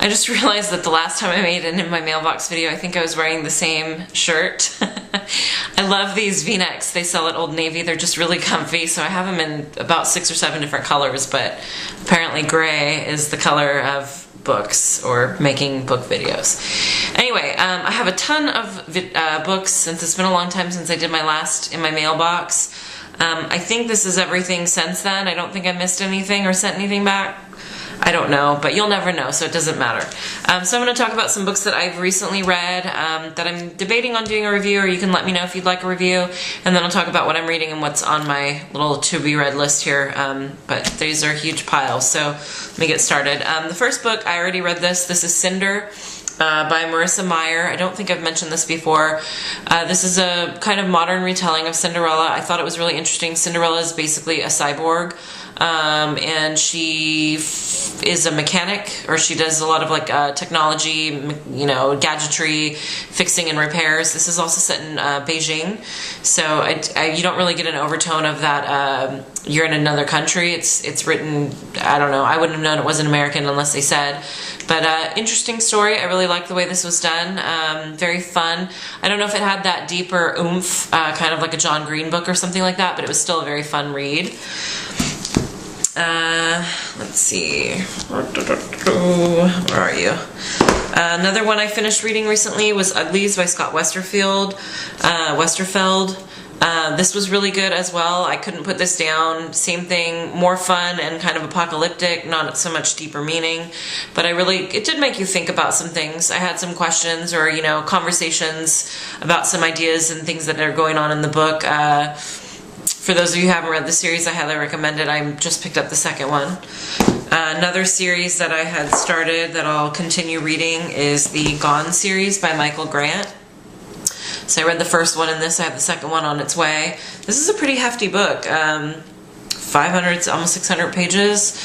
I just realized that the last time I made an In My Mailbox video, I think I was wearing the same shirt. I love these V-necks they sell at Old Navy. They're just really comfy, so I have them in about 6 or 7 different colors, but apparently gray is the color of books or making book videos. Anyway, I have a ton of books since it's been a long time since I did my last In My Mailbox. I think this is everything since then. I don't think I missed anything or sent anything back. I don't know, but you'll never know, so it doesn't matter. So I'm going to talk about some books that I've recently read that I'm debating on doing a review, or you can let me know if you'd like a review, and then I'll talk about what I'm reading and what's on my little to-be-read list here, but these are huge piles, so let me get started. The first book, I already read this. This is Cinder by Marissa Meyer. I don't think I've mentioned this before. This is a kind of modern retelling of Cinderella. I thought it was really interesting. Cinderella is basically a cyborg. And she is a mechanic, or she does a lot of like technology, you know, gadgetry, fixing and repairs. This is also set in Beijing, so you don't really get an overtone of that you're in another country. It's written, I don't know, I wouldn't have known it was an American unless they said. But interesting story. I really liked the way this was done. Very fun. I don't know if it had that deeper oomph, kind of like a John Green book or something like that, but it was still a very fun read. Let's see, where are you? Another one I finished reading recently was Uglies by Scott Westerfeld. This was really good as well. I couldn't put this down. Same thing, more fun and kind of apocalyptic, not so much deeper meaning, but it did make you think about some things. I had some questions, or, you know, conversations about some ideas and things that are going on in the book. For those of you who haven't read the series, I highly recommend it. I just picked up the second one. Another series that I had started that I'll continue reading is the Gone series by Michael Grant. So I read the first one in this. I have the second one on its way. This is a pretty hefty book. 500, almost 600 pages.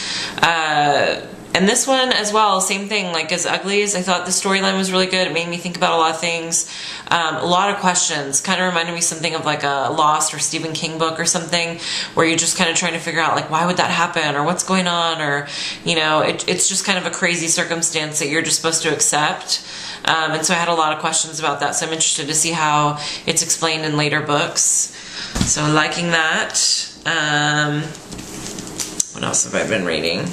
And this one as well, same thing, like as Uglies. I thought the storyline was really good. It made me think about a lot of things. A lot of questions. Kind of reminded me something of like a Lost or Stephen King book or something, where you're just kind of trying to figure out like, why would that happen, or what's going on, or, you know, it's just kind of a crazy circumstance that you're just supposed to accept. And so I had a lot of questions about that, so I'm interested to see how it's explained in later books. So liking that. What else have I been reading?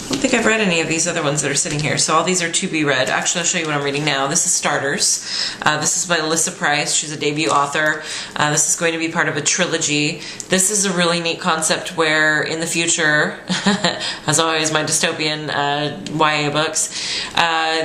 I don't think I've read any of these other ones that are sitting here, so all these are to be read. Actually, I'll show you what I'm reading now. This is Starters. This is by Alyssa Price. She's a debut author. This is going to be part of a trilogy. This is a really neat concept where in the future, as always my dystopian YA books,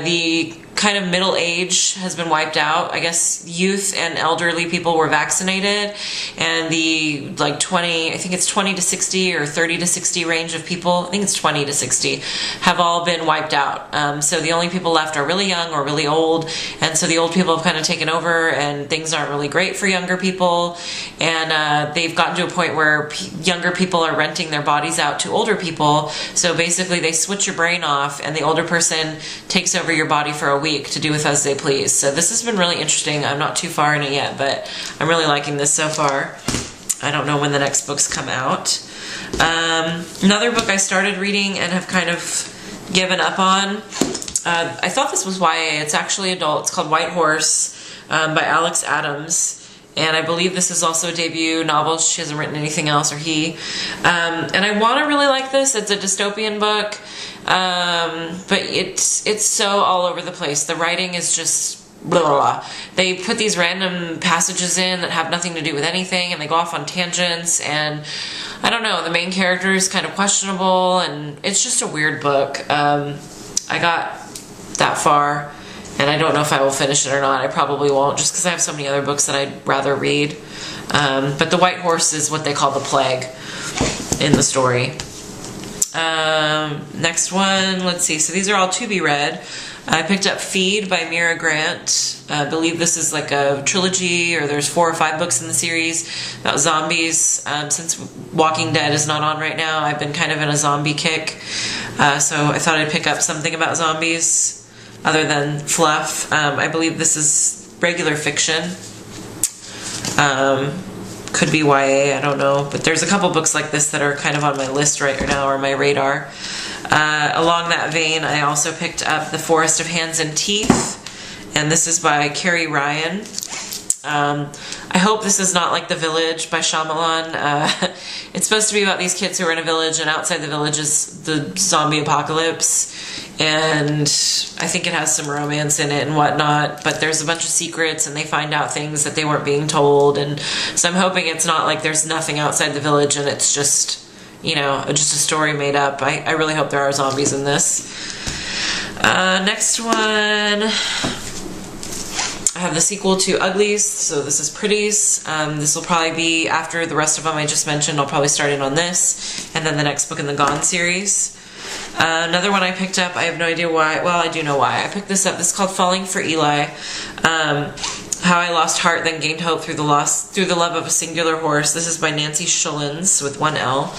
the kind of middle age has been wiped out. I guess youth and elderly people were vaccinated, and the like 20, I think it's 20 to 60 or 30 to 60 range of people, I think it's 20 to 60, have all been wiped out. So the only people left are really young or really old, and so the old people have kind of taken over, and things aren't really great for younger people, and they've gotten to a point where younger people are renting their bodies out to older people. So basically they switch your brain off, and the older person takes over your body for a week to do with as they please. So this has been really interesting. I'm not too far in it yet, but I'm really liking this so far. I don't know when the next books come out. Another book I started reading and have kind of given up on. I thought this was YA. It's actually adult. It's called White Horse by Alex Adams. And I believe this is also a debut novel. She hasn't written anything else, or he. And I want to really like this. It's a dystopian book, but it's so all over the place. The writing is just blah, blah, blah. They put these random passages in that have nothing to do with anything, and they go off on tangents, and I don't know, the main character is kind of questionable, and it's just a weird book. I got that far, and I don't know if I will finish it or not. I probably won't, just because I have so many other books that I'd rather read. But the White Horse is what they call the plague in the story. Next one, let's see. So these are all to be read. I picked up Feed by Mira Grant. I believe this is like a trilogy, or there's 4 or 5 books in the series about zombies. Since Walking Dead is not on right now, I've been kind of in a zombie kick. So I thought I'd pick up something about zombies other than fluff. I believe this is regular fiction. Could be YA, I don't know. But there's a couple books like this that are kind of on my list right now, or my radar. Along that vein, I also picked up The Forest of Hands and Teeth, and this is by Carrie Ryan. I hope this is not like The Village by Shyamalan. It's supposed to be about these kids who are in a village, and outside the village is the zombie apocalypse, and I think it has some romance in it and whatnot, but there's a bunch of secrets and they find out things that they weren't being told, and so I'm hoping it's not like there's nothing outside the village and it's just, you know, just a story made up. I really hope there are zombies in this. Next one, I have the sequel to Uglies, so this is Pretties. This will probably be after the rest of them I just mentioned. I'll probably start in on this, and then the next book in the Gone series. Another one I picked up, I have no idea why. Well, I do know why. I picked this up. This is called Falling for Eli. How I Lost Heart Then Gained Hope Through the Love of a Singular Horse. This is by Nancy Schullins with one L.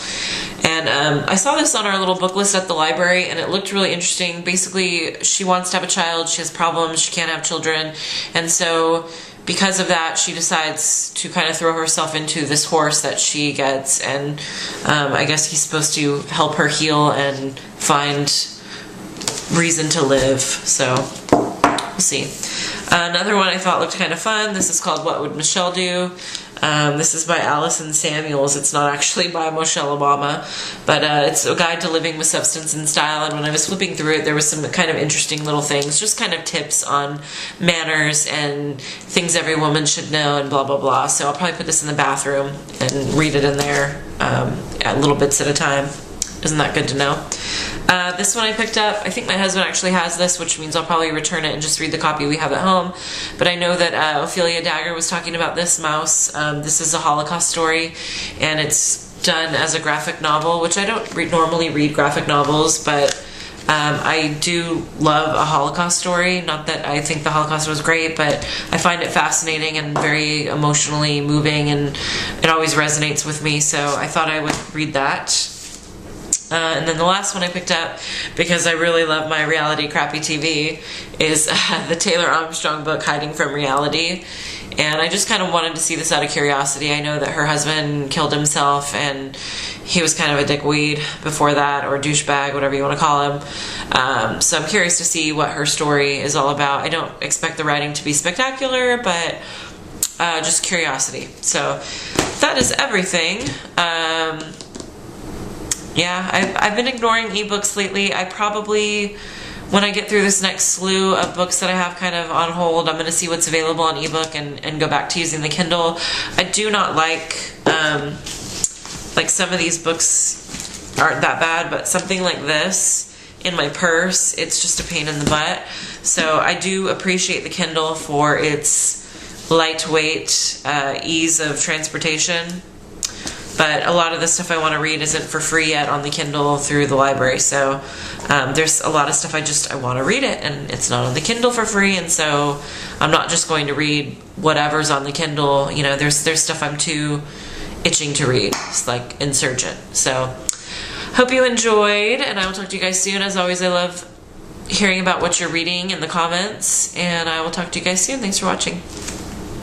And I saw this on our little book list at the library, and it looked really interesting. Basically, she wants to have a child, she has problems, she can't have children, and so because of that, she decides to kind of throw herself into this horse that she gets, and I guess he's supposed to help her heal and find reason to live, so we'll see. Another one I thought looked kind of fun. This is called What Would Michelle Do? This is by Allison Samuels. It's not actually by Michelle Obama, but it's a guide to living with substance and style, and when I was flipping through it, there was some kind of interesting little things, just kind of tips on manners and things every woman should know and blah blah blah. So I'll probably put this in the bathroom and read it in there at little bits at a time. Isn't that good to know? This one I picked up, I think my husband actually has this, which means I'll probably return it and just read the copy we have at home. But I know that Ophelia Dagger was talking about this mouse. This is a Holocaust story, and it's done as a graphic novel, which I don't normally read graphic novels, but I do love a Holocaust story. Not that I think the Holocaust was great, but I find it fascinating and very emotionally moving, and it always resonates with me, so I thought I would read that. And then the last one I picked up, because I really love my reality crappy TV, is the Taylor Armstrong book, Hiding from Reality. And I just kind of wanted to see this out of curiosity. I know that her husband killed himself, and he was kind of a dickweed before that, or douchebag, whatever you want to call him. So I'm curious to see what her story is all about. I don't expect the writing to be spectacular, but just curiosity. So that is everything. Yeah, I've been ignoring ebooks lately. I probably, when I get through this next slew of books that I have kind of on hold, I'm going to see what's available on ebook and go back to using the Kindle. I do not like some of these books aren't that bad, but something like this in my purse, it's just a pain in the butt. So I do appreciate the Kindle for its lightweight ease of transportation. But a lot of the stuff I want to read isn't for free yet on the Kindle through the library, so there's a lot of stuff I want to read it, and it's not on the Kindle for free, and so I'm not just going to read whatever's on the Kindle. You know, there's stuff I'm too itching to read. It's like Insurgent. So hope you enjoyed, and I will talk to you guys soon. As always, I love hearing about what you're reading in the comments, and I will talk to you guys soon. Thanks for watching.